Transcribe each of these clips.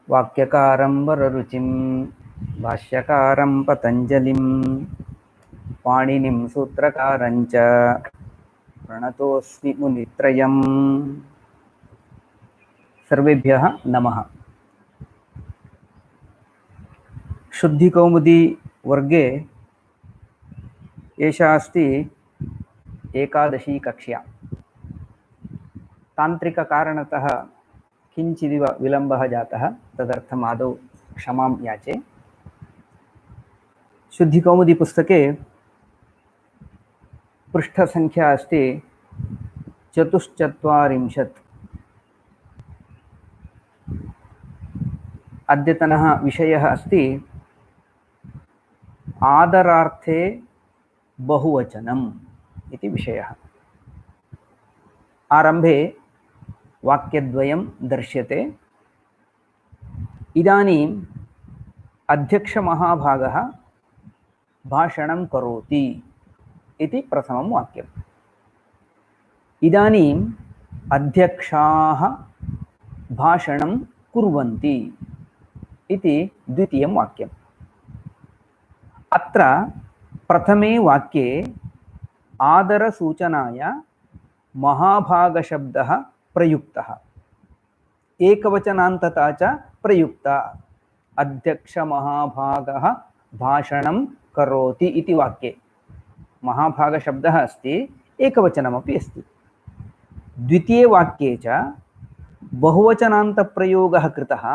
वाक्यकारं वररुचिं भाष्यकारं पतञ्जलिं पाणिनिं सूत्रकारं च प्रणतोऽस्मि मुनित्रयम्। सर्वेभ्यः नमः। शुद्धिकौमुदी वर्गे एषा अस्ति एकादशी कक्ष्या। तान्त्रिककारणतः किञ्चिदिव विलम्बः जातः, तदर्थम् आदौ क्षमां याचे। शुद्धिकौमुदी पुस्तके पृष्ठसङ्ख्या अस्ति 44। अद्यतनः विषयः अस्ति आदरार्थे बहुवचनम् इति विषयः। आरम्भे वाक्यद्वयं दर्श्यते। इदानीम् अध्यक्षमहाभागः भाषणं करोति इति प्रथमं वाक्यम्। इदानीम् अध्यक्षाः भाषणं कुर्वन्ति इति द्वितीयं वाक्यम्। अत्र प्रथमे वाक्ये आदरसूचनाय महाभागशब्दः प्रयुक्तः, एकवचनान्तता च प्रयुक्ता। अध्यक्षमहाभागः भाषणं करोति इति वाक्ये महाभागशब्दः अस्ति, एकवचनमपि अस्ति। द्वितीये वाक्ये च बहुवचनान्तप्रयोगः कृतः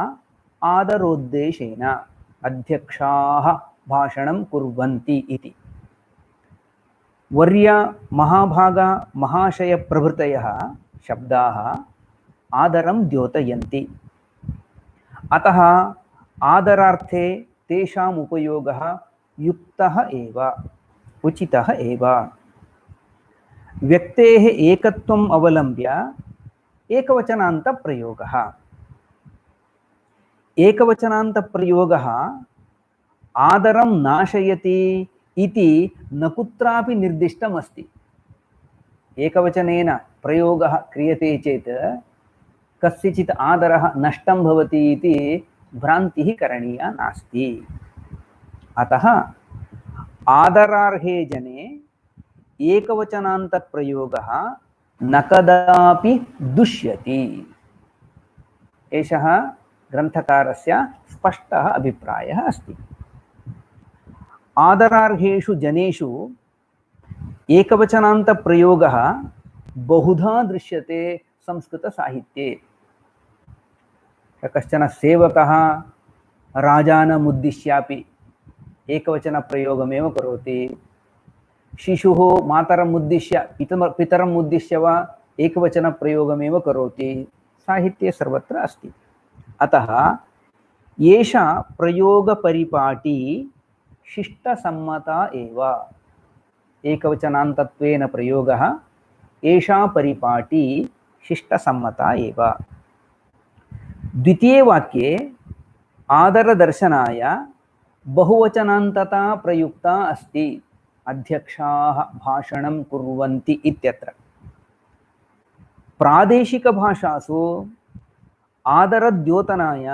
आदरोद्देशेन, अध्यक्षाः भाषणं कुर्वन्ति इति। वर्य महाभाग महाशय प्रभृतयः शब्दाः आदरं द्योतयन्ति। अतः आदरार्थे तेषाम् उपयोगः युक्तः एव, उचितः एव। व्यक्तेः एकत्वम् अवलम्ब्य एकवचनान्तप्रयोगः। एकवचनान्तप्रयोगः आदरं नाशयति इति न कुत्रापि निर्दिष्टम् अस्ति। एकवचनेन प्रयोगः क्रियते चेत् कस्यचित् आदरः नष्टं भवति इति भ्रान्तिः करणीया नास्ति। अतः आदरार्हे जने एकवचनान्तप्रयोगः न कदापि दुष्यति। एषः ग्रन्थकारस्य स्पष्टः अभिप्रायः अस्ति। आदरार्हेषु जनेषु एकवचनान्तप्रयोगः बहुधा दृश्यते संस्कृतसाहित्ये। कश्चन सेवकः राजानमुद्दिश्यापि एकवचनप्रयोगमेव करोति। शिशुः मातरम् उद्दिश्य पितरम् उद्दिश्य वा एकवचनप्रयोगमेव करोति। साहित्ये सर्वत्र अस्ति। अतः एषा प्रयोगपरिपाटी शिष्टसम्मता एव। एकवचनान्तत्वेन प्रयोगः एषा परिपाटी शिष्टसम्मता एव। द्वितीये वाक्ये आदरदर्शनाय बहुवचनान्तता प्रयुक्ता अस्ति। अध्यक्षाः भाषणं कुर्वन्ति इत्यत्र। प्रादेशिकभाषासु आदरद्योतनाय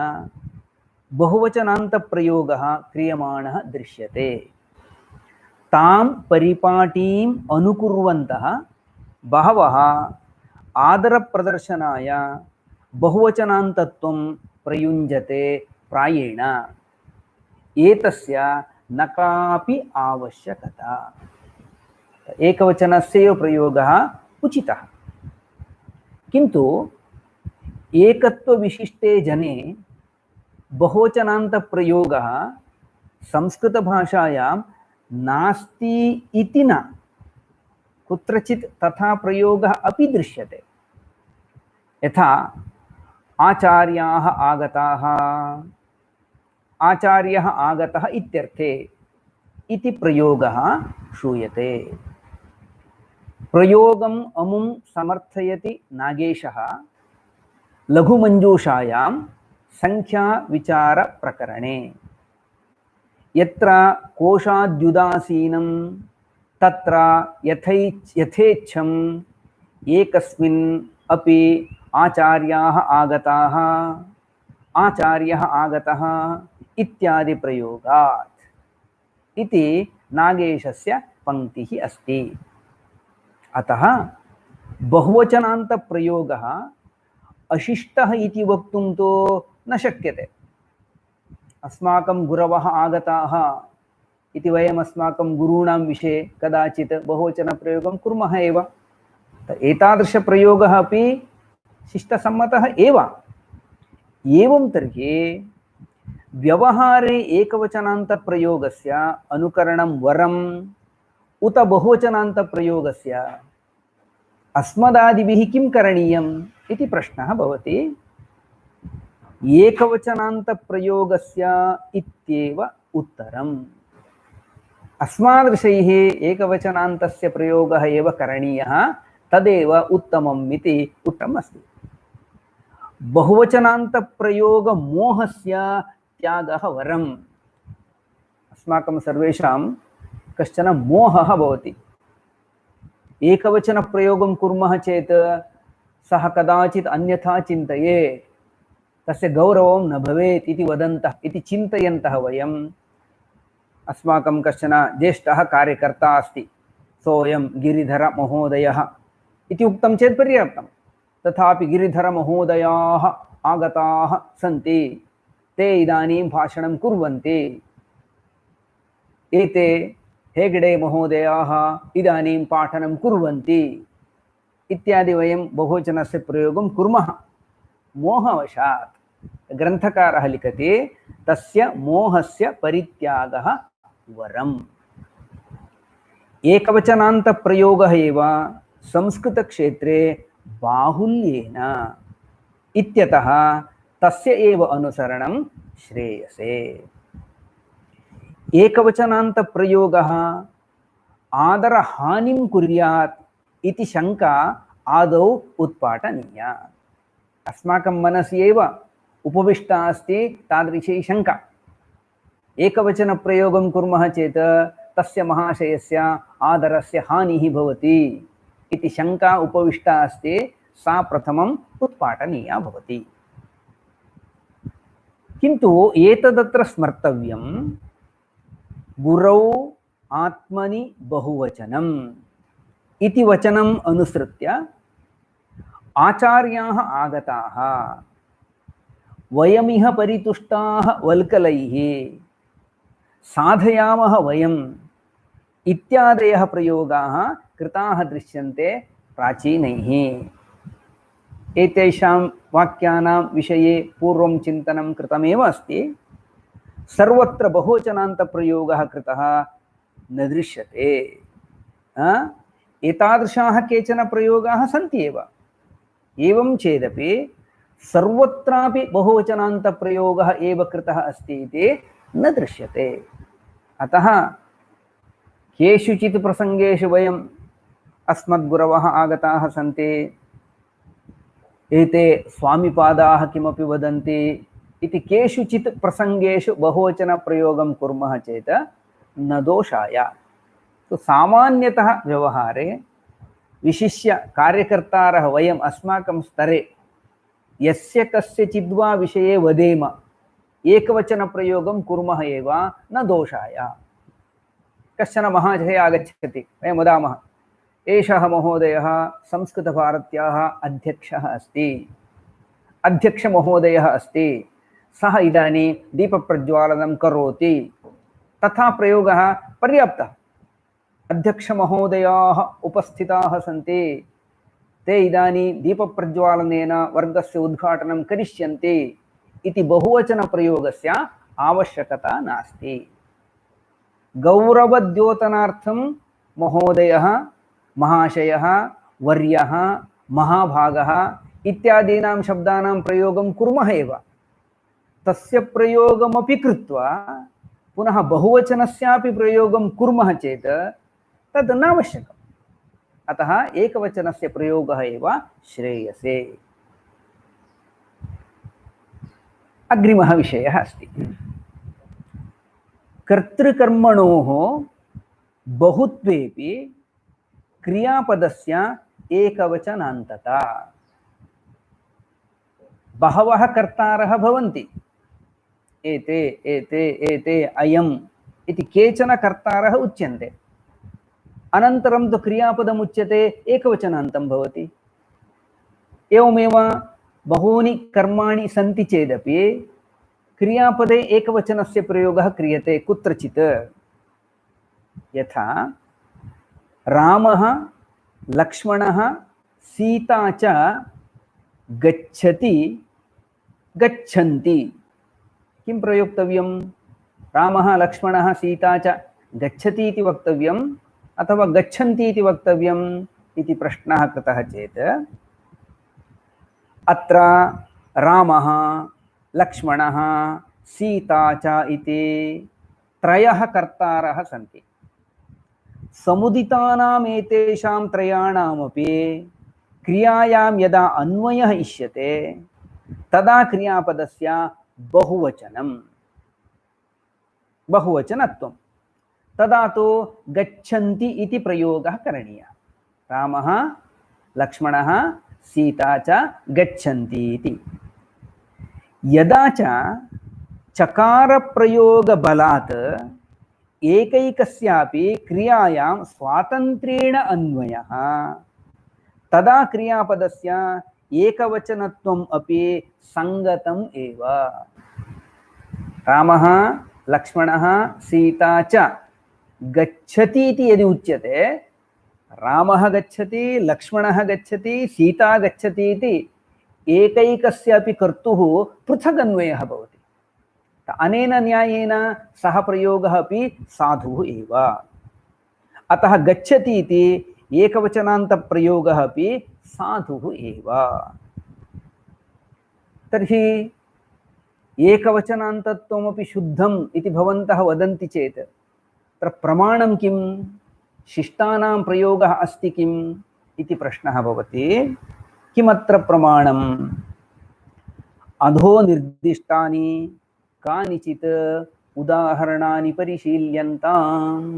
बहुवचनान्तप्रयोगः क्रियमाणः दृश्यते। तां परिपाटीम् अनुकुर्वन्तः बहवः आदरप्रदर्शनाय बहुवचनान्तत्वं प्रयुञ्जते प्रायेण। एतस्य न कापि आवश्यकता। एकवचनस्य प्रयोगः उचितः, किन्तु एकत्वविशिष्टे जने बहुवचनान्तप्रयोगः संस्कृतभाषायां नास्ति इति न, कुत्रचित् तथा प्रयोगः अपि दृश्यते। यथा आचार्याः आगताः, आचार्यः आगतः इत्यर्थे इति प्रयोगः श्रूयते। प्रयोगम् अमुं समर्थयति नागेशः लघुमञ्जूषायां संख्याविचारप्रकरणे। यत्र कोशाद्युदासीनं तत्र यथेच्छम् एकस्मिन् अपि आचार्याः आगताः। आचार्यः आगतः इत्यादि प्रयोगात् इति नागेशस्य पंक्तिः अस्ति। अतः बहुवचनान्त प्रयोगः अशिष्टः इति वक्तुं तो न शक्यते। अस्माकं गुरवः आगताः इति वयम् अस्माकं गुरूणां विषये कदाचित् बहुवचनप्रयोगं कुर्मः एव। एतादृशप्रयोगः अपि शिष्टसम्मतः एव। एवं तर्हि व्यवहारे एकवचनान्तप्रयोगस्य अनुकरणं वरम् उत बहुवचनान्तप्रयोगस्य अस्मदादिभिः किं करणीयम् इति प्रश्नः भवति। एकवचनान्तप्रयोगस्य इत्येव उत्तरम्। अस्मादृशैः एकवचनान्तस्य प्रयोगः एव करणीयः, तदेव उत्तमम् इति उक्तम् अस्ति। बहुवचनान्तप्रयोगमोहस्य त्यागः वरम्। अस्माकं सर्वेषां कश्चन मोहः भवति। एकवचनप्रयोगं कुर्मः चेत् सः कदाचित् अन्यथा चिन्तयेत्, तस्य गौरवं न भवेत् इति वदन्तः इति चिन्तयन्तः वयम् अस्माकं कश्चन ज्येष्ठः कार्यकर्ता अस्ति, सोऽयं गिरिधरमहोदयः इति उक्तं चेत् पर्याप्तं। तथापि गिरिधरमहोदयाः आगताः सन्ति, ते इदानीं भाषणं कुर्वन्ति, एते हेगडे महोदयाः इदानीं पाठनं कुर्वन्ति इत्यादि वयं बहुवचनस्य प्रयोगं कुर्मः मोहवशात्। ग्रन्थकारः लिखति तस्य मोहस्य परित्यागः वरम्। एकवचनान्तप्रयोगः एव संस्कृतक्षेत्रे बाहुल्येन इत्यतः तस्य एव अनुसरणं श्रेयसे। एकवचनान्तप्रयोगः आदरहानिं कुर्यात् इति शंका आदौ उत्पाटनीया। अस्माकं मनसि एव उपविष्टा अस्ति तादृशी शंका। एकवचनप्रयोगं कुर्मः चेत् तस्य महाशयस्य आदरस्य हानिः भवति इति शंका उपविष्टा अस्ति, सा प्रथमम् उत्पाटनीया भवति। किन्तु एतदत्र स्मर्तव्यं, गुरौ आत्मनि बहुवचनम् इति वचनम् अनुसृत्य आचार्याः आगताः, वयमिह परितुष्टाः वल्कलैः, साधयामः वयम् इत्यादयः प्रयोगाः कृताः दृश्यन्ते प्राचीनैः। एतेषां वाक्यानां विषये पूर्वं चिन्तनं कृतमेव अस्ति। सर्वत्र बहुवचनान्तप्रयोगः कृतः न दृश्यते। एतादृशाः केचन प्रयोगाः सन्ति एव। एवं चेदपि सर्वत्रापि बहुवचनान्तप्रयोगः एव कृतः अस्ति इति न दृश्यते। अतः केषुचित् प्रसङ्गेषु वयम् अस्मद्गुरवः आगताः सन्ति, एते स्वामिपादाः किमपि वदन्ति इति केषुचित् प्रसङ्गेषु बहुवचनप्रयोगं कुर्मः चेत् न दोषाय। तो सामान्यतः व्यवहारे विशिष्य कार्यकर्तारः वयम् अस्माकं स्तरे यस्य कस्यचिद्वा विषये वदेम, एकवचनप्रयोगं कुर्मः एव, न दोषाय। कश्चन महाशयः आगच्छति, वयं वदामः एषः महोदयः संस्कृतभारत्याः अध्यक्षः अस्ति, अध्यक्षमहोदयः अस्ति, सः इदानीं दीपप्रज्वालनं करोति। तथा प्रयोगः पर्याप्तः। अध्यक्षमहोदयाः उपस्थिताः सन्ति, ते इदानीं दीपप्रज्वालनेन वर्गस्य उद्घाटनं करिष्यन्ति इति बहुवचनप्रयोगस्य आवश्यकता नास्ति। गौरवद्योतनार्थं महोदयः, महाशयः, वर्यः, महाभागः इत्यादीनां शब्दानां प्रयोगं कुर्मः एव। तस्य प्रयोगमपि कृत्वा पुनः बहुवचनस्यापि प्रयोगं कुर्मः चेत् तद् नावश्यकम्। अतः एकवचनस्य प्रयोगः एव श्रेयसे। अग्रिमः विषयः अस्ति कर्तृकर्मणोः बहुत्वेपि क्रियापदस्य एकवचनान्तता। बहवः कर्तारः भवन्ति। एते एते एते अयम् इति केचन कर्तारः उच्यन्ते। अनन्तरं तु क्रियापदम् उच्यते एकवचनान्तं भवति। एवमेव बहूनि कर्माणि सन्ति चेदपि क्रियापदे एकवचनस्य प्रयोगः क्रियते कुत्रचित्। यथा रामः लक्ष्मणः सीता च गच्छति गच्छन्ति। किं प्रयोक्तव्यं? रामः लक्ष्मणः सीता च गच्छति इति वक्तव्यम् अथवा गच्छन्ति इति वक्तव्यम् इति प्रश्नः कृतः चेत् अत्र रामः लक्ष्मणः सीता च इति त्रयः कर्तारः सन्ति। समुदितानाम् एतेषां त्रयाणामपि क्रियायां यदा अन्वयः इष्यते तदा क्रियापदस्य बहुवचनत्वं तदा तो गच्छन्ति इति प्रयोगः करणीयः। रामः लक्ष्मणः सीता च गच्छन्ति इति। यदा च चकारप्रयोगबलात् एकैकस्यापि क्रियायां स्वातन्त्र्येण अन्वयः तदा क्रियापदस्य एकवचनत्वम् अपि संगतम् एव। रामः लक्ष्मणः सीता च गच्छति इति यदि उच्यते, रामः गच्छति लक्ष्मणः गच्छति सीता गच्छति इति एकैकस्यापि कर्तुः पृथक् अन्वयः भवति। अनेन न्यायेन सः प्रयोगः अपि साधुः एव। अतः गच्छति इति एकवचनान्तप्रयोगः अपि साधुः एव। तर्हि एकवचनान्तत्वमपि शुद्धम् इति भवन्तः वदन्ति चेत् तत्र प्रमाणं किं? शिष्टानां प्रयोगः अस्ति किम् इति प्रश्नः भवति। किमत्र प्रमाणम्? अधो निर्दिष्टानि कानिचित् उदाहरणानि परिशील्यन्ताम्।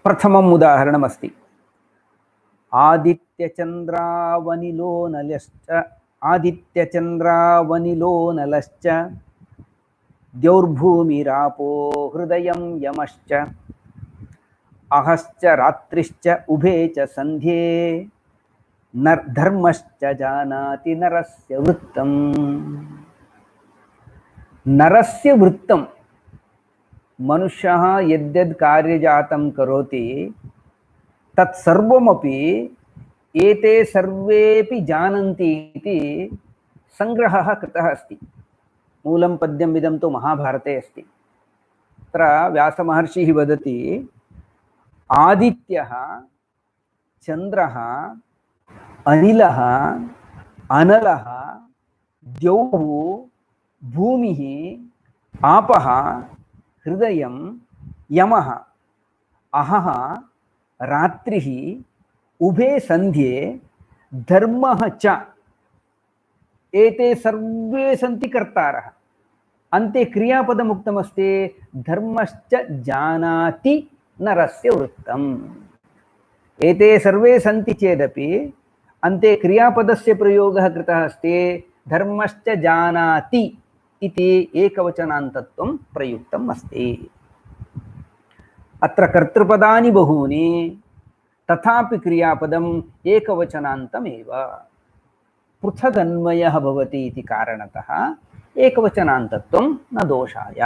प्रथमम् उदाहरणमस्ति आदित्यचन्द्रावनिलो नलश्च द्यौर्भूमिरापो हृदयं यमश्च अहश्च रात्रिश्च उभे च सन्ध्ये धर्मश्च जानाति नरस्य वृत्तम्। नरस्य वृत्तं मनुष्यः यद्यद् कार्यजातं करोति तत्सर्वमपि एते सर्वेपि जानन्ति इति संग्रहः कृतः अस्ति। मूलं पद्यम् इदं तु महाभारते अस्ति। तत्र व्यासमहर्षिः वदति आदित्यः चन्द्रः अनिलः अनलः द्यौः भूमिः आपः हृदयं यमः अहः रात्रिः उभे सन्ध्ये धर्मः च। एते सर्वे सन्ति कर्तारः। अन्ते क्रियापदमुक्तमस्ति धर्मश्च जानाति नरस्य वृत्तम्। एते सर्वे सन्ति चेदपि अन्ते क्रियापदस्य प्रयोगः कृतः अस्ति धर्मश्च जानाति इति एकवचनान्तत्वं प्रयुक्तम् अस्ति। अत्र कर्तृपदानि बहूनि तथापि क्रियापदम् एकवचनान्तमेव। पृथगन्वयः भवति इति कारणतः एकवचनान्तत्वं न दोषाय।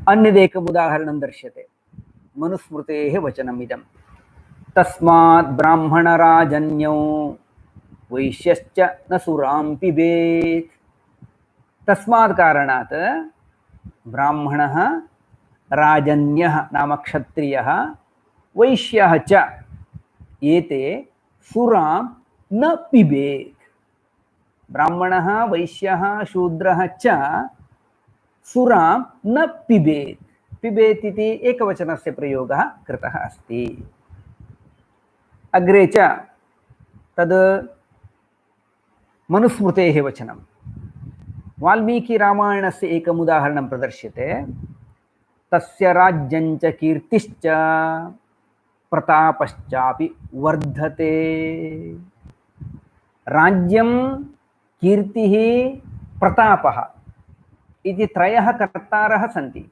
अन्यदेकम् उदाहरणं दर्श्यते मनुस्मृतेः वचनमिदं तस्मात् ब्राह्मणराजन्यौ वैश्यश्च न सुरां पिबेत्। तस्मात् कारणात् ब्राह्मणः राजन्यः नाम क्षत्रियः वैश्यः च एते सुरां न पिबेत्। ब्राह्मणः वैश्यः शूद्रः च सुरां न पिबेत्। पिबेत् इति एकवचनस्य प्रयोगः कृतः अस्ति। अग्रे च तद् मनुस्मृतेः वचनं वाल्मीकिरामायणस्य एकम् उदाहरणं प्रदर्श्यते तस्य राज्यञ्च कीर्तिश्च प्रतापश्चापि वर्धते। राज्यं कीर्तिः प्रतापः इति त्रयः कर्तारः सन्ति।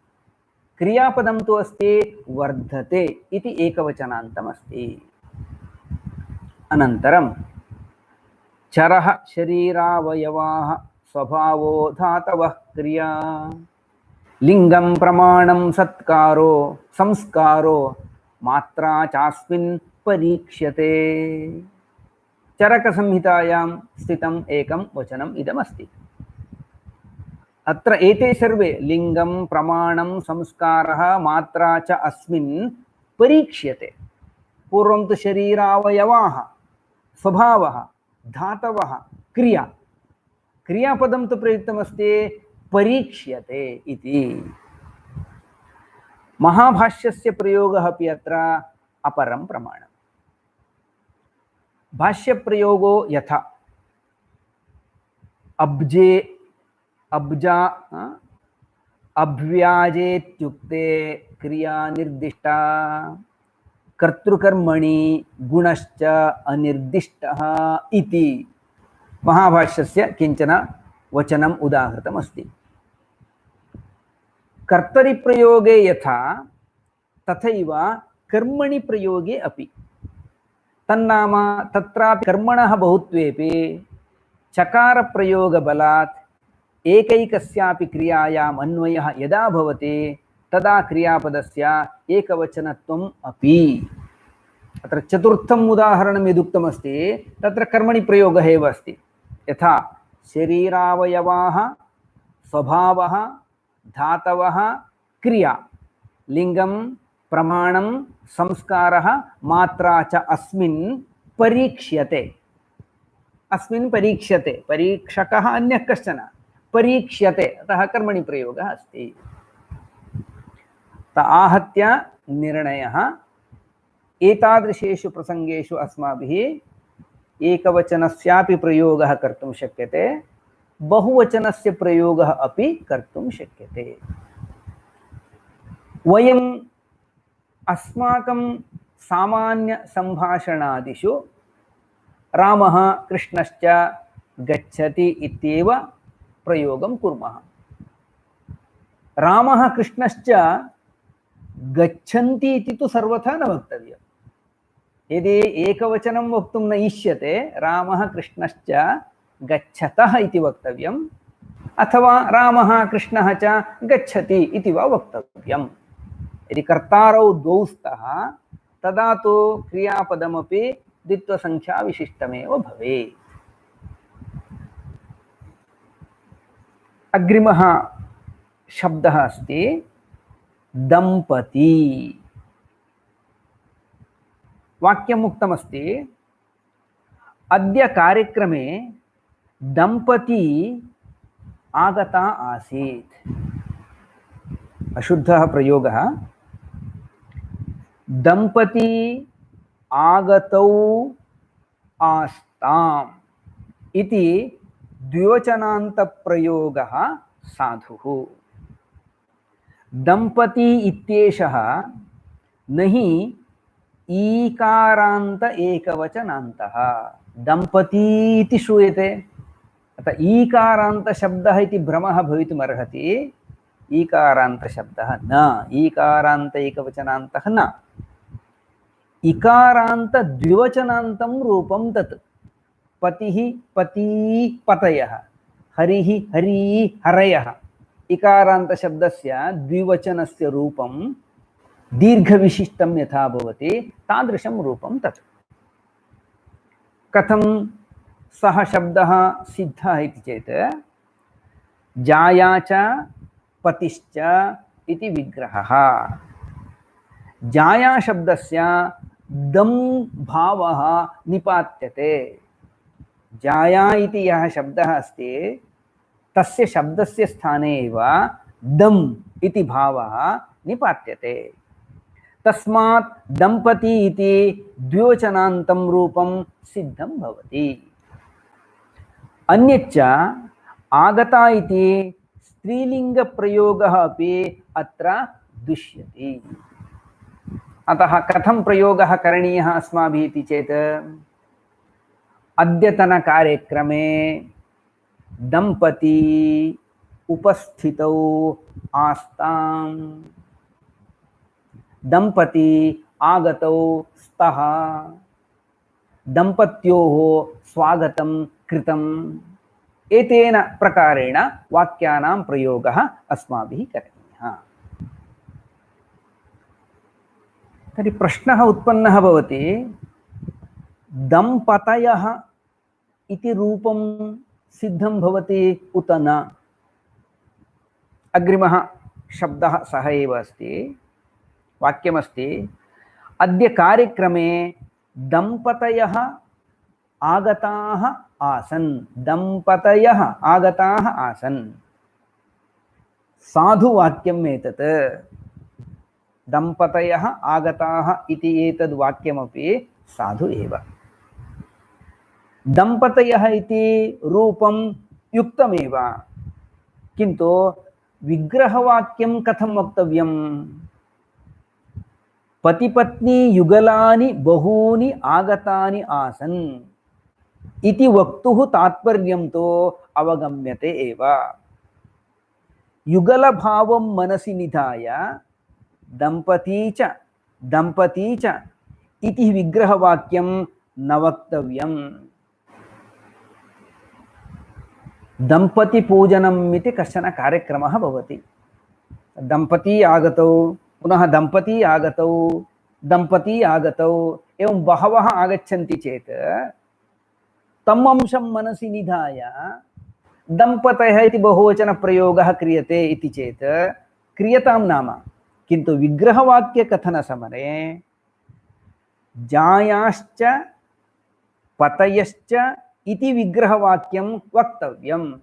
क्रियापदं तु अस्ति वर्धते इति एकवचनान्तम् अस्ति। अनन्तरं चरः शरीरावयवाः स्वभावो धातवः क्रिया लिंगं प्रमाणं सत्कारो संस्कारो मात्रा चास्मिन् परीक्ष्यते। चरकसंहितायां स्थितम् एकं वचनम् इदमस्ति। अत्र एते सर्वे लिंगं प्रमाणं संस्कारः मात्रा च अस्मिन् परीक्ष्यते। पूर्वं तु शरीरावयवाः स्वभावः धातवः क्रिया क्रियापदं तु प्रयुक्तमस्ति परीक्ष्यते इति। महाभाष्यस्य प्रयोगः अपि अत्र अपरं प्रमाणम्। भाष्यप्रयोगो यथा अब्जे अब्जा अभ्याजेत्युक्ते क्रिया निर्दिष्टा कर्तृकर्मणि गुणश्च अनिर्दिष्टः इति महाभाष्यस्य किंचन वचनम् उदाहृतमस्ति। कर्तरि प्रयोगे यथा तथैव कर्मणि प्रयोगे अपि तन्नाम तत्रापि कर्मणः बहुत्वेपि चकार प्रयोगबलात् एकैकस्यापि क्रियायाम् अन्वयः यदा भवति तदा क्रियापदस्य एकवचनत्वम् अपि। अत्र चतुर्थम् उदाहरणं यदुक्तमस्ति तत्र कर्मणि प्रयोगः एव अस्ति। यथा शरीरावयवाः स्वभावः धातवः क्रिया लिंगं प्रमाणं संस्कारः मात्रा च अस्मिन् परीक्ष्यते। अस्मिन् परीक्ष्यते परीक्षकः अन्यः कश्चन परीक्ष्यते अतः कर्मणि प्रयोगः अस्ति। आहत्य निर्णयः एतादृशेषु प्रसंगेषु अस्माभिः एकवचनस्यापि प्रयोगः कर्तुं शक्यते बहुवचनस्य प्रयोगः अपि कर्तुं शक्यते। वयम् अस्माकं सामान्य संभाषणादिषु रामः कृष्णश्च गच्छति इत्येव प्रयोगं कुर्मः। रामः कृष्णश्च गच्छन्ति इति तु सर्वथा न वक्तव्यम्। यदि एकवचनं वक्तुं न इष्यते रामः कृष्णश्च गच्छतः इति वक्तव्यम् अथवा रामः कृष्णः च गच्छति इति वा वक्तव्यम्। यदि कर्तारौ द्वौ स्तः तदा तु क्रियापदमपि द्वित्वसंख्याविशिष्टमेव भवेत्। अग्रिमः शब्दः अस्ति दंपती। वाक्यम् उक्तमस्ति अद्य कार्यक्रमे दंपती आगता आसीत्। अशुद्धः प्रयोगः। दंपती आगतौ आस्ताम् इति द्विवचनान्तप्रयोगः साधुः। दंपती इत्येषः न हि ईकारान्त एकवचनान्तः। दंपती इति श्रूयते अतः ईकारान्त शब्दः इति भ्रमः भवितुमर्हति। ईकारान्त शब्दः न ईकारान्त एकवचनान्तः न इकारान्त द्विवचनान्तं रूपं तत्। पतिः पती पतयः हरिः हरी हरयः इकारान्त शब्दस्य द्विवचनस्य रूपं दीर्घविशिष्टं यथा भवति तादृशं रूपं तत्। कथं सः शब्दः सिद्धः इति चेत् जाया च पतिश्च इति विग्रहः। जाया शब्दस्य दं भावः निपात्यते। जाया इति यः शब्दः अस्ति तस्य शब्दस्य स्थाने एव दम् इति भावः निपात्यते। तस्मात् दंपती इति द्विवचनान्तं रूपं सिद्धं भवति। अन्यच्च आगता इति स्त्रीलिङ्गप्रयोगः अपि अत्र दृश्यते। अतः कथं प्रयोगः करणीयः अस्माभिः इति चेत् अद्यतन कार्यक्रमे दंपती उपस्थितौ आस्ताम्। दंपती आगतौ स्तः। दंपत्योः स्वागतं कृतम्। एतेन प्रकारेण वाक्यानां प्रयोगः अस्माभिः करणीयः। तर्हि प्रश्नः उत्पन्नः भवति, दंपतयः इति रूपं सिद्धं भवति उत न? अग्रिमः शब्दः सः एव अस्ति। वाक्यमस्ति, अद्य कार्यक्रमे दंपतयः आगताः आसन्। दंपतयः आगताः आसन्। साधुवाक्यम् एतत्। दंपतयः आगताः इति एतद् वाक्यमपि साधु एव। दंपतयः इति रूपं युक्तमेव, किन्तु विग्रहवाक्यं कथं वक्तव्यम्? पतिपत्नी युगलानि बहूनि आगतानि आसन् इति वक्तुः तात्पर्यं तु अवगम्यते एव। युगलभावं मनसि निधाय दंपती च इति विग्रहवाक्यं न वक्तव्यम्। दंपतिपूजनम् इति कश्चन कार्यक्रमः भवति। दंपती आगतौ, पुनः दंपती आगतौ, दंपती आगतौ, एवं बहवः आगच्छन्ति चेत् तम् अंशं मनसि निधाय दंपतयः इति बहुवचनप्रयोगः क्रियते इति चेत् क्रियतां नाम। किन्तु विग्रहवाक्यकथनसमये जायाश्च पतयश्च इति विग्रहवाक्यं वक्तव्यम्।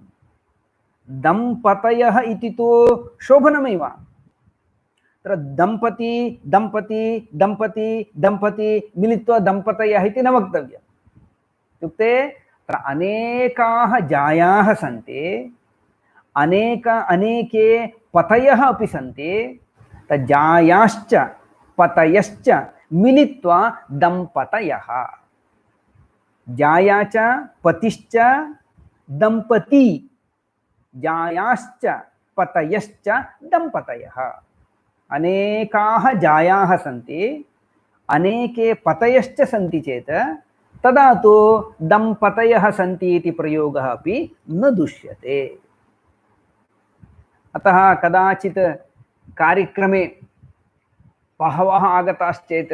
दंपतयः इति तु शोभनमेव। तत्र दंपती दंपती दंपती दंपती मिलित्वा दंपतयः इति न वक्तव्यम्। इत्युक्ते तत्र अनेकाः जायाः सन्ति, अनेके पतयः अपि सन्ति। जायाश्च पतयश्च मिलित्वा दंपतयः। जाया च पतिश्च दंपती, जायाश्च पतयश्च दंपतयः। अनेकाः जायाः सन्ति, अनेके पतयश्च सन्ति चेत् तदा तु दंपतयः सन्ति इति प्रयोगः अपि न दुष्यते। अतः कदाचित् कार्यक्रमे बहवः आगताश्चेत्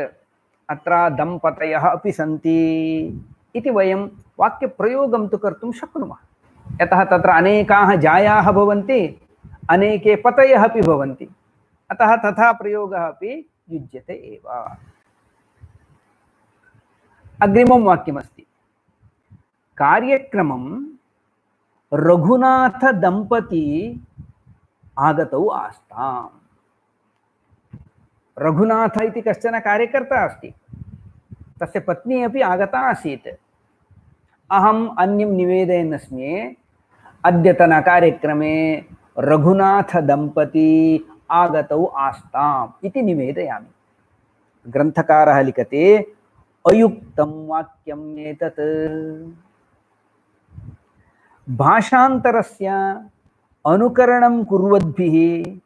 अत्र दंपतयः अपि सन्ति इति वयं वाक्यप्रयोगं तु कर्तुं शक्नुमः। यतः तत्र अनेकाः जायाः भवन्ति, अनेके पतयः अपि भवन्ति। अतः तथा प्रयोगः अपि युज्यते एव। अग्रिमं वाक्यमस्ति, कार्यक्रमं रघुनाथ दंपती आगतौ आस्ताम्। रघुनाथ इति कश्चन कार्यकर्ता अस्ति, तस्य पत्नी अपि आगता आसीत्। अहम् अन्यं निवेदयन् अस्मि, अद्यतन कार्यक्रमे रघुनाथ दंपती आगतौ आस्ताम् इति निवेदयामि। ग्रन्थकारः लिखति, अयुक्तं वाक्यम् एतत्। भाषान्तरस्य अनुकरणं कुर्वद्भिः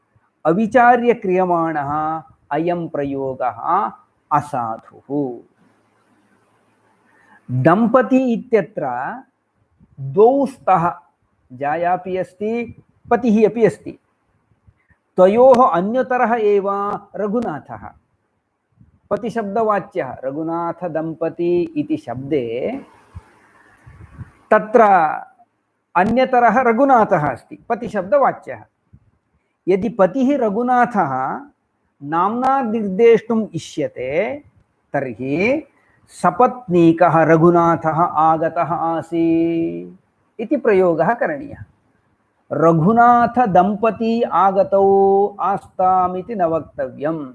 अविचार्य क्रियमाणः अयं प्रयोगः असाधुः। दंपती इत्यत्र द्वौ स्तः, जायापि अस्ति, पतिः अपि अस्ति। तयोः अन्यतरः एव रघुनाथः। पतिशब्दवाच्यः रघुनाथ दंपती इति शब्दे तत्र अन्यतरः रघुनाथः अस्ति, पतिशब्दवाच्यः। यदि पतिः रघुनाथः नाम्ना निर्देष्टुम् इष्यते तर्हि सपत्नीकः रघुनाथः आगतः आसीत् इति प्रयोगः करणीयः। रघुनाथ दंपती आगतौ आस्ताम् इति न वक्तव्यम्।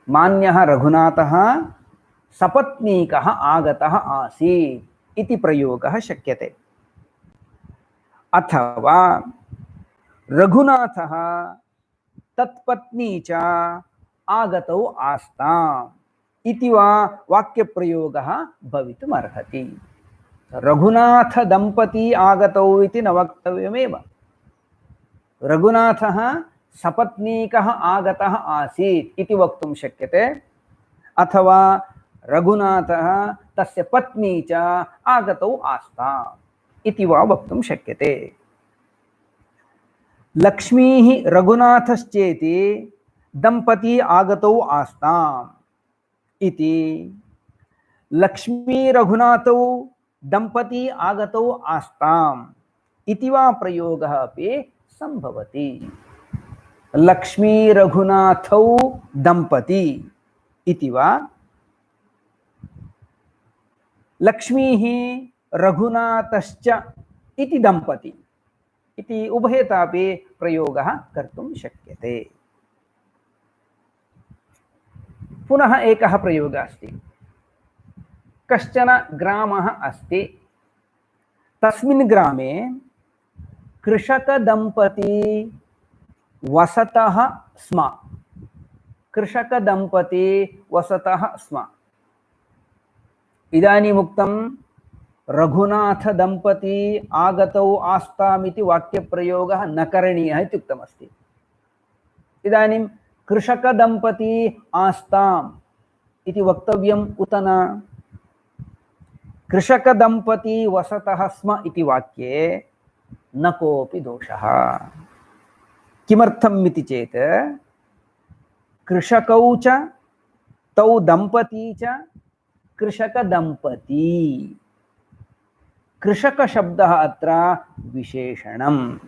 मान्यः रघुनाथः सपत्नीकः आगतः आसीत् इति प्रयोगः शक्यते। अथवा रघुनाथः तत्पत्नी च आगतौ आस्ताम् इति वा वाक्यप्रयोगः भवितुमर्हति। रघुनाथ दंपती आगतौ इति न वक्तव्यमेव। रघुनाथः सपत्नीकः आगतः आसीत् इति वक्तुं शक्यते, अथवा रघुनाथः तस्य पत्नी च आगतौ आस्ताम् इति वा वक्तुं शक्यते। लक्ष्मीः रघुनाथश्चेति दंपती आगतौ आस्ताम् इति, लक्ष्मी रघुनाथौ दंपती आगतौ आस्ताम् इति वा प्रयोगः अपि संभवति। लक्ष्मी रघुनाथौ दंपती इति वा, लक्ष्मीः रघुनाथश्च इति दंपती इति उभयतापि प्रयोगः कर्तुं शक्यते। पुनः एकः प्रयोगः अस्ति। कश्चन ग्रामः अस्ति, तस्मिन् ग्रामे कृषकदंपती वसतः स्म। कृषकदंपती वसतः स्म। इदानीम् उक्तं रघुनाथ दंपती आगतौ आस्तामिति वाक्यप्रयोगः न करणीयः इति उक्तमस्ति। इदानीं कृषकदंपती आस्ताम् इति वक्तव्यम् उत न? कृषकदंपती वसतः स्म इति वाक्ये न कोऽपि दोषः। किमर्थम् इति चेत् कृषकौ च तौ दंपती च कृषकदंपती। कृषकशब्दः अत्र विशेषणम्।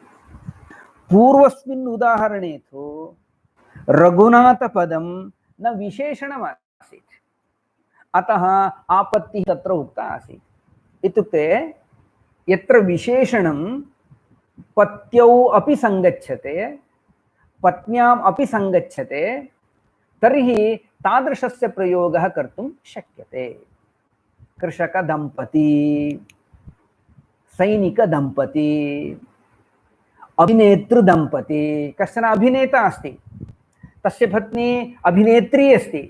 पूर्वस्मिन् उदाहरणे तु रघुनाथपदं न विशेषणमासीत्, अतः आपत्तिः तत्र उक्ता आसीत्। इत्युक्ते यत्र विशेषणं पत्यौ अपि संगच्छते, पत्न्याम् अपि संगच्छते, तर्हि तादृशस्य प्रयोगः कर्तुं शक्यते। कृषकदंपती, सैनिकदंपती, अभिनेतृदंपती। कश्चन अभिनेता अस्ति, तस्य पत्नी अभिनेत्री अस्ति,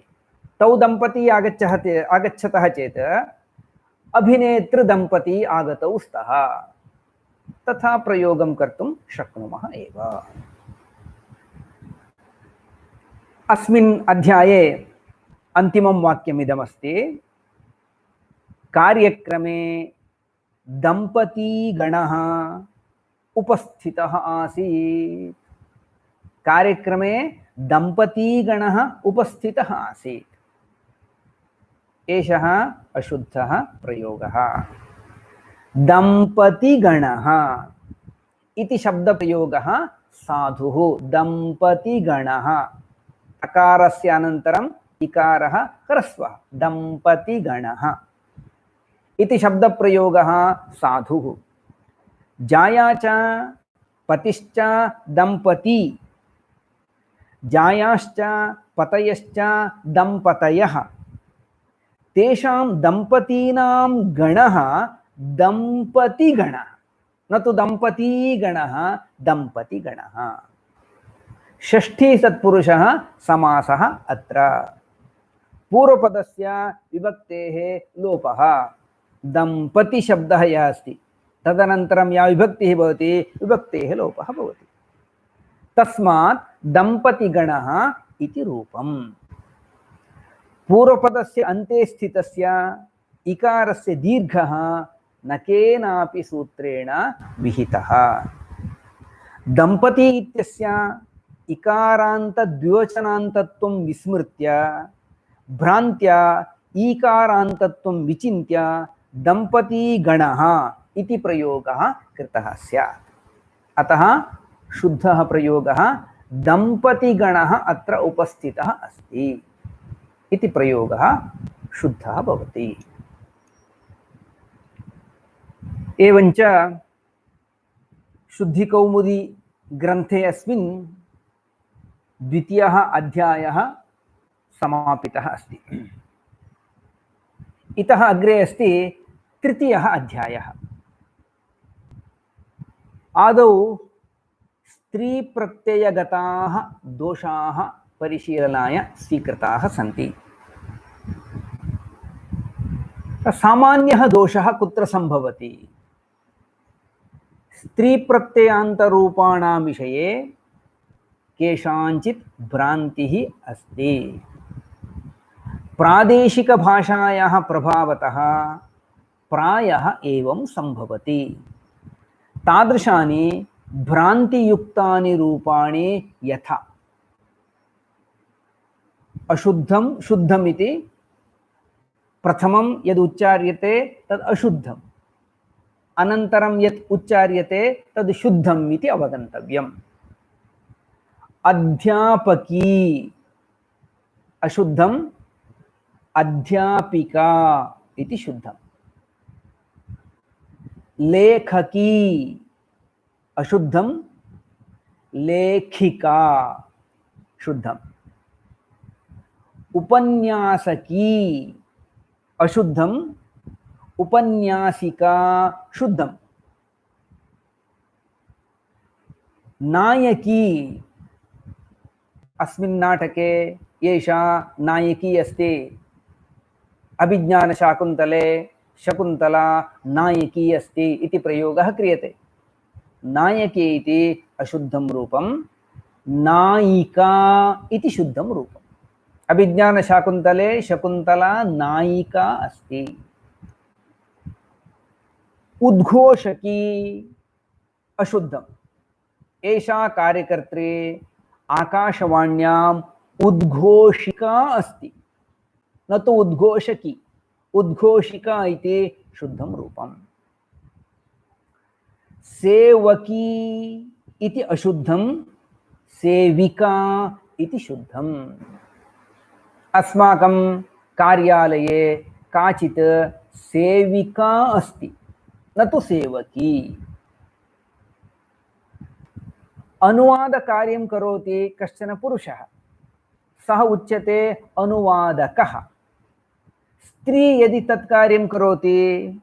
तौ दंपती आगच्छतः चेत् अभिनेतृदंपती आगतौ स्तः, तथा प्रयोगं कर्तुं शक्नुमः एव। अस्मिन् अध्याये अन्तिमं वाक्यमिदमस्ति। कार्यक्रमे दंपतीगणः उपस्थितः आसीत्। कार्यक्रमे दंपतीगणः उपस्थितः आसीत्। एषः अशुद्धः प्रयोगः। दंपतीगणः इति शब्दप्रयोगः साधुः। दंपतीगणः, अकारस्य अनन्तरम् इकारः ह्रस्वः। दंपतीगणः इति शब्दप्रयोगः साधुः। जाया च पतिश्च दंपती, जायाश्च पतयश्च दंपतयः। तेषां दंपतीनां गणः दंपतिगणः, न तु दंपतीगणः, दंपतिगणः। षष्ठी सत्पुरुषः समासः अत्र। पूर्वपदस्य विभक्तेः लोपः। दंपति शब्दः यः अस्ति, तदनन्तरं या विभक्तिः भवति, विभक्तेः लोपः भवति। तस्मात् दंपतिगणः इति रूपम्। पूर्वपदस्य अन्ते स्थितस्य इकारस्य दीर्घः न केनापि सूत्रेण विहितः। दंपती इत्यस्य इकारान्त द्विवचनान्तत्वं विस्मृत्य भ्रान्त्या ईकारान्तत्वं विचिन्त्य दंपतीगणः इति प्रयोगः कृतः स्यात्। अतः शुद्धः प्रयोगः दंपतिगणः अत्र उपस्थितः अस्ति इति प्रयोगः शुद्धः भवति। एवञ्च शुद्धिकौमुदी ग्रन्थे अस्मिन् द्वितीयः अध्यायः समापितः अस्ति। इतः अग्रे अस्ति तृतीयः अध्यायः। आदौ स्त्रीप्रत्ययगताः दोषाः परिशीलनाय स्वीकृताः सन्ति। सामान्यः दोषः कुत्र सम्भवति? स्त्रीप्रत्ययान्तरूपाणां विषये केषाञ्चित् भ्रान्तिः अस्ति। प्रादेशिकभाषायाः प्रभावतः प्रायः एवं सम्भवति। तादृशानि भ्रान्तियुक्तानि रूपाणि यथा अशुद्धं शुद्धमिति प्रथमं यद् उच्चार्यते तद् अशुद्धम्, अनन्तरं यत् उच्चार्यते तद् शुद्धम् इति अवगन्तव्यम्। अध्यापकी अशुद्धम्, अध्यापिका इति शुद्धम्। लेखकी अशुद्धम्, लेखिका शुद्धम्। उपन्यासकी अशुद्धम्, उपन्यासिका शुद्धम्। नायकी अस्मिन् नाटके एषा नायकी अस्ति। अभिज्ञानशाकुन्तले शकुन्तला नायकी अस्ति इति प्रयोगः क्रियते। नायकी इति अशुद्धं रूपं, नायिका इति शुद्धं रूपम्। अभिज्ञानशाकुन्तले शकुन्तला नायिका अस्ति। उद्घोषकी अशुद्धम्, एषा कार्यकर्त्री आकाशवाण्याम् उद्घोषिका अस्ति, न तु उद्घोषकी। उद्घोषिका इति शुद्धं रूपम्। सेवकी इति अशुद्धं, सेविका इति शुद्धम्। अस्माकं कार्यालये काचित् सेविका अस्ति, न तु सेवकी। अनुवादकार्यं करोति कश्चन पुरुषः, सः उच्यते अनुवादकः। स्त्री यदि तत्कार्यं करोति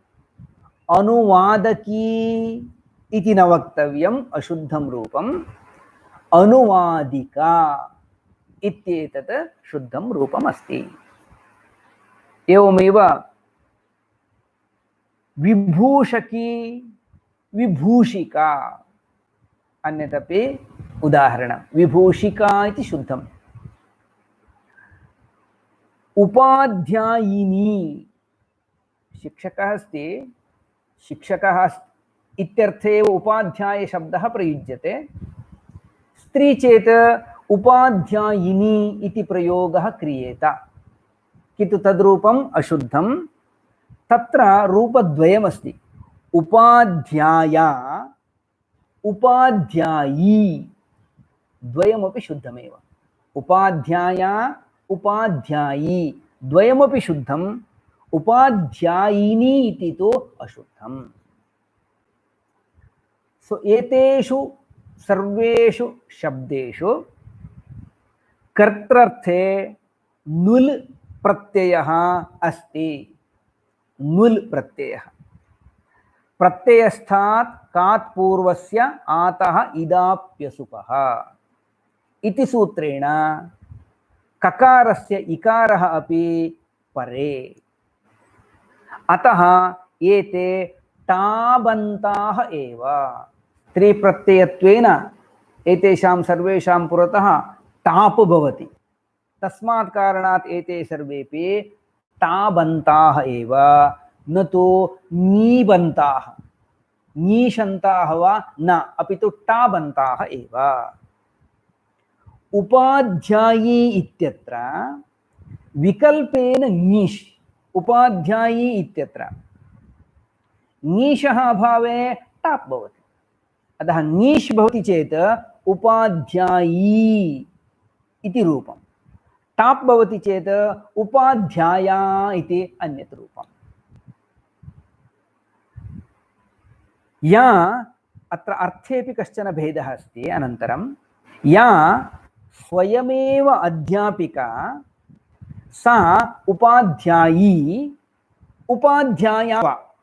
अनुवादकी इति न वक्तव्यम्, अशुद्धं रूपम्। अनुवादिका इत्येतत् शुद्धं रूपम् अस्ति। एवमेव विभूषकी, विभूषिका अन्यदपि उदाहरणं। विभूषिका इति शुद्धम्। उपाध्यायिनी शिक्षकः अस्ति, शिक्षकः इत्यर्थे एव उपाध्याय शब्दः प्रयुज्यते। स्त्री चेत् उपाध्यायिनी इति प्रयोगः क्रियेत, किन्तु तद्रूपम् अशुद्धं। तत्र रूपद्वयमस्ति, उपाध्याया उपाध्यायी, द्वयमपि शुद्धमेव। उपाध्याया उपाध्यायी द्वयमपि शुद्धम्। उपाध्यायिनी इति तु अशुद्धम्। सो एतेषु सर्वेषु शब्देषु कर्त्रर्थे नुल् प्रत्ययः अस्ति। नुल् प्रत्ययः प्रत्ययस्थात् कात् पूर्वस्य आतः इदाप्यसुपः इति सूत्रेण ककारस्य इकारः अपि परे। अतः एते टाबन्ताः एव। स्त्रीप्रत्ययत्वेन एतेषां सर्वेषां पुरतः टाप् भवति। तस्मात् कारणात् एते सर्वेपि टाबन्ताः एव, न तु नीबन्ताः। नीशन्ताः वा न, अपि तु टाबन्ताः एव। उपाध्यायी इत्यत्र विकल्पेन ङीष्, उपाध्यायी इत्यत्र ङीषः अभावे टाप् भवति। अतः ङीष् भवति चेत् उपाध्यायी इति रूपम्। टाप् भवति चेत् उपाध्याया इति अन्यत् रूपम्। या अत्र अर्थेपि कश्चन भेदः अस्ति। अनन्तरं या स्वयमेव अध्यापिका सा उपाध्यायी उपाध्याया वा,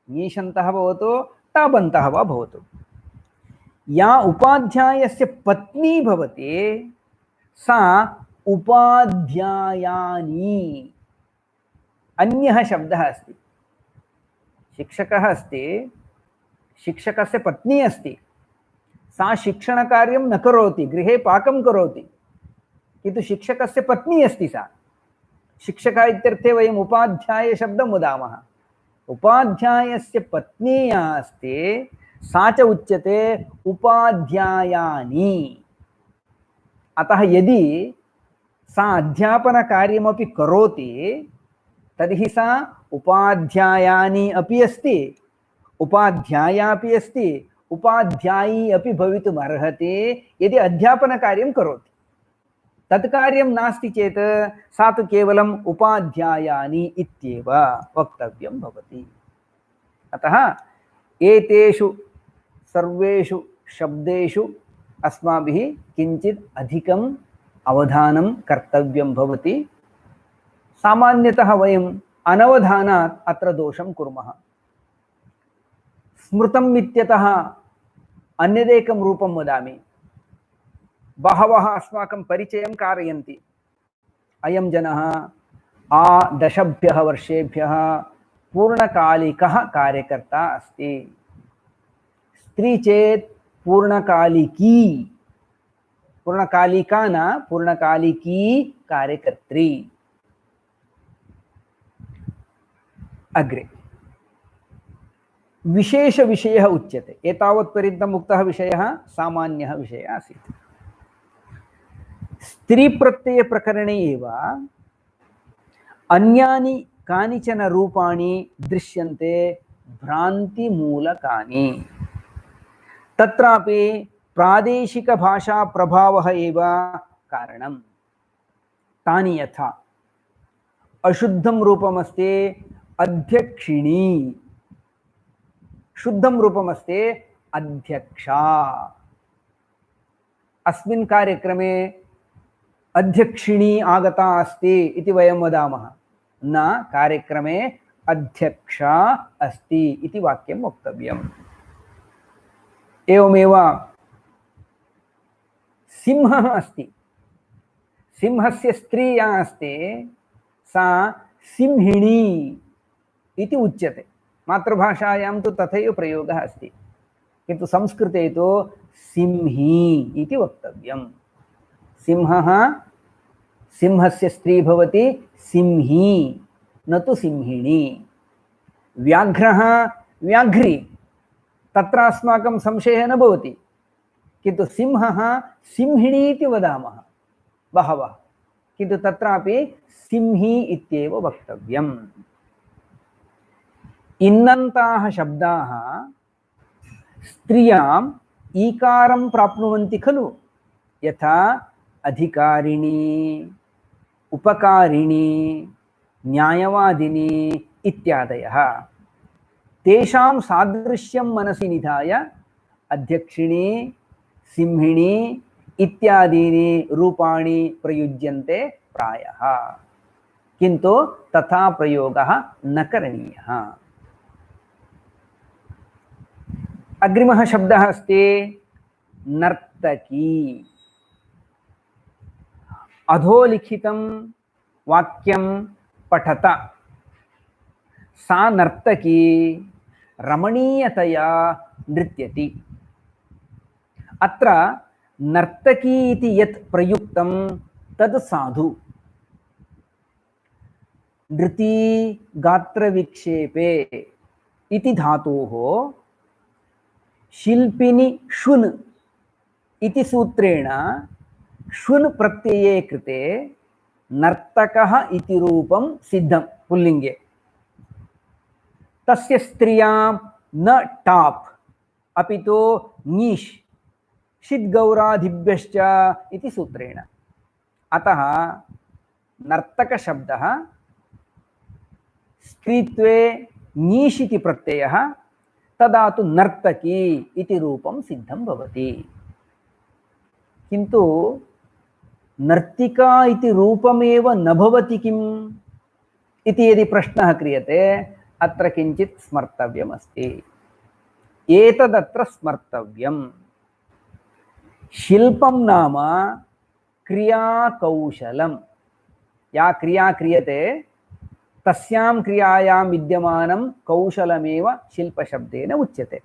ङीषन्तः भवतु टाबन्तः वा भवतु, या उपाध्यायस्य पत्नी भवति सा उपाध्यायानी अन्यः शब्दः अस्ति। शिक्षकः अस्ति, शिक्षकस्य पत्नी अस्ति, सा शिक्षणकार्यं न करोति, गृहे पाकं करोति, किन्तु शिक्षकस्य पत्नी अस्ति सा। शिक्षकः इत्यर्थे वयम् उपाध्यायशब्दं वदामः। उपाध्यायस्य पत्नी या अस्ति सा च उच्यते उपाध्यायानी। अतः यदि सा अध्यापनकार्यमपि करोति तर्हि सा उपाध्यायानी अपि अस्ति, उपाध्याया अपि अस्ति, उपाध्यायी अपि भवितुम् अर्हति यदि अध्यापनकार्यं करोति। तत् कार्यं नास्ति चेत् सा तु केवलम् उपाध्यायानी इत्येव वक्तव्यं भवति। अतः एतेषु सर्वेषु शब्देषु अस्माभिः किञ्चित् अधिकम् अवधानं कर्तव्यं भवति। सामान्यतः वयम् अनवधानात् अत्र दोषं कुर्मः। स्मृतम् इत्यतः अन्यदेकं रूपं वदामि। बहवः अस्माकं परिचयं कारयन्ति। अयं जनः दशभ्यः वर्षेभ्यः पूर्णकालिकः कार्यकर्ता अस्ति। स्त्री चेत् पूर्णकालिकी, पूर्णकालिका न पूर्णकालिकी कार्यकर्त्री। अग्रे विशेषविषयः उच्यते। एतावत्पर्यन्तम् उक्तः विषयः सामान्यः विषयः आसीत्। स्त्रीप्रत्ययप्रकरणे एव अन्यानि कानिचन रूपाणि दृश्यन्ते भ्रान्तिमूलकानि। तत्रापि प्रादेशिकभाषाप्रभावः एव कारणं। तानि यथा अशुद्धं रूपमस्ति अध्यक्षिणी, शुद्धं रूपमस्ति अध्यक्षा। अस्मिन् कार्यक्रमे अध्यक्षिणी आगता अस्ति इति वयं वदामः, न कार्यक्रमे अध्यक्षा अस्ति इति वाक्यं वक्तव्यम्। एवमेव सिंहः अस्ति, सिंहस्य स्त्री या अस्ति सा सिंहिणी इति उच्यते। मातृभाषायां तु तथैव प्रयोगः अस्ति, किन्तु संस्कृते तु सिंही इति वक्तव्यम्। सिंहः सिंहस्य स्त्री भवति सिंही, न तु सिंहिणी। व्याघ्रः व्याघ्री, तत्र अस्माकं संशयः न भवति, किन्तु सिंहः सिंहिणी इति वदामः बहवः, किन्तु तत्रापि सिंही इत्येव वक्तव्यम्। इन्नन्ताः शब्दाः स्त्रियाम् ईकारं प्राप्नुवन्ति खलु, यथा अधिकारिणी, उपकारिणी, न्यायवादिनी इत्यादयः। तेषां सादृश्यं मनसि निधाय अध्यक्षिणी, सिंहिणी इत्यादीनि रूपाणि प्रयुज्यन्ते प्रायः, किन्तु तथा प्रयोगः न करणीयः। अग्रिमः शब्दः अस्ति नर्तकी। अधोलिखितं वाक्यं पठत। सा नर्तकी रमणीयतया नृत्यति। अत्र नर्तकी इति यत् प्रयुक्तं तद् साधु। नृती गात्रविक्षेपे इति धातोः शिल्पिनि शुन् इति सूत्रेण शुन् प्रत्यये कृते नर्तकः इति रूपं सिद्धं पुल्लिङ्गे। तस्य स्त्रियां न टाप् अपितु नीश् षिद्गौरादिभ्यश्च इति सूत्रेण। अतः नर्तकशब्दः स्त्रीत्वे नीश् इति प्रत्ययः, तदा तु नर्तकी इति रूपं सिद्धं भवति। किन्तु नर्तिका इति रूपमेव न भवति किम् इति यदि प्रश्नः क्रियते, अत्र किञ्चित् स्मर्तव्यमस्ति। एतदत्र स्मर्तव्यम्। शिल्पं नाम क्रियाकौशलं। या क्रिया क्रियते तस्यां क्रियायां विद्यमानं कौशलमेव शिल्पशब्देन उच्यते।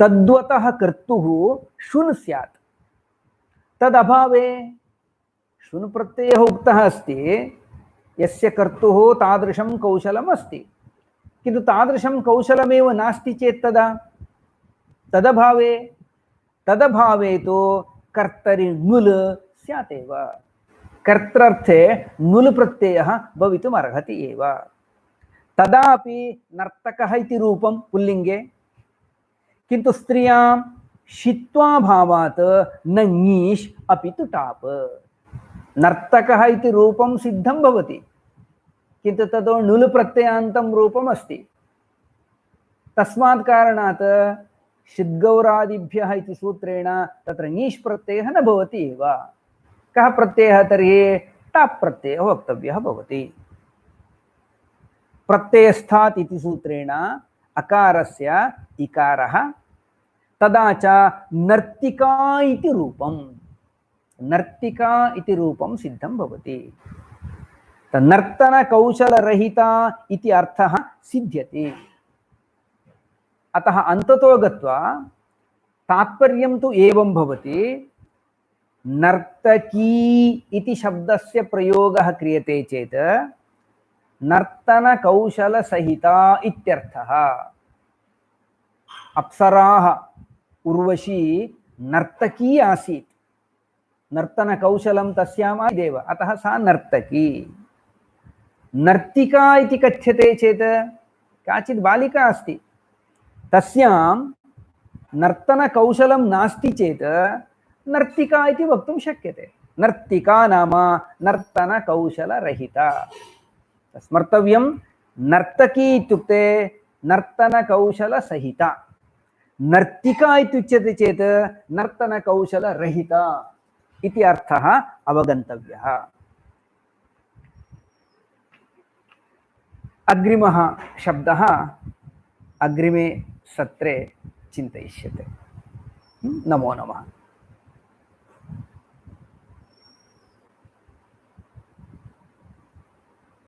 तद्वतः कर्तुः शुन् स्यात्, तदभावे शुन् प्रत्ययः उक्तः अस्ति, यस्य कर्तुः तादृशं कौशलम् अस्ति, किन्तु तादृशं कौशलमेव नास्ति चेत् तदभावे तदभावे तो कर्तरि नुल् स्यात् एव। कर्तृर्थे नुल् प्रत्ययः भवितुम् अर्हति एव। तदापि नर्तकः इति रूपं पुल्लिङ्गे, किन्तु स्त्रियां शित्वाभावात् न ङीष् अपि तु टाप्। नर्तकः इति रूपं सिद्धं भवति, किन्तु तद् नुल् प्रत्ययान्तं रूपम् अस्ति। तस्मात् कारणात् षिद्गौरादिभ्यः इति सूत्रेण तत्र ङीष् प्रत्ययः न भवति एव। कः प्रत्ययः तर्हि? टाप् प्रत्ययः वक्तव्यः भवति। प्रत्ययस्थात् इति सूत्रेण अकारस्य इकारः, तदा च नर्तिका इति रूपं, नर्तिका इति रूपं सिद्धं भवति। नर्तनकौशलरहिता इति अर्थः सिद्ध्यति। अतः अन्ततो गत्वा तात्पर्यं तु एवं भवति, नर्तकी इति शब्दस्य प्रयोगः क्रियते चेत् नर्तनकौशलसहिता इत्यर्थः। अप्सराः उर्वशी नर्तकी आसीत्, नर्तनकौशलं तस्याम् आसीदेव, अतः सा नर्तकी। नर्तिका इति कथ्यते चेत् काचित् बालिका अस्ति, तस्यां नर्तनकौशलं नास्ति चेत् नर्तिका इति वक्तुं शक्यते। नर्तिका नाम नर्तनकौशलरहिता। स्मर्तव्यं, नर्तकी इत्युक्ते नर्तनकौशलसहिता, नर्तिका इत्युच्यते चेत् नर्तनकौशलरहिता इति अर्थः अवगन्तव्यः। अग्रिमः शब्दः अग्रिमे सत्रे चिन्तयिष्यते। नमो नमः।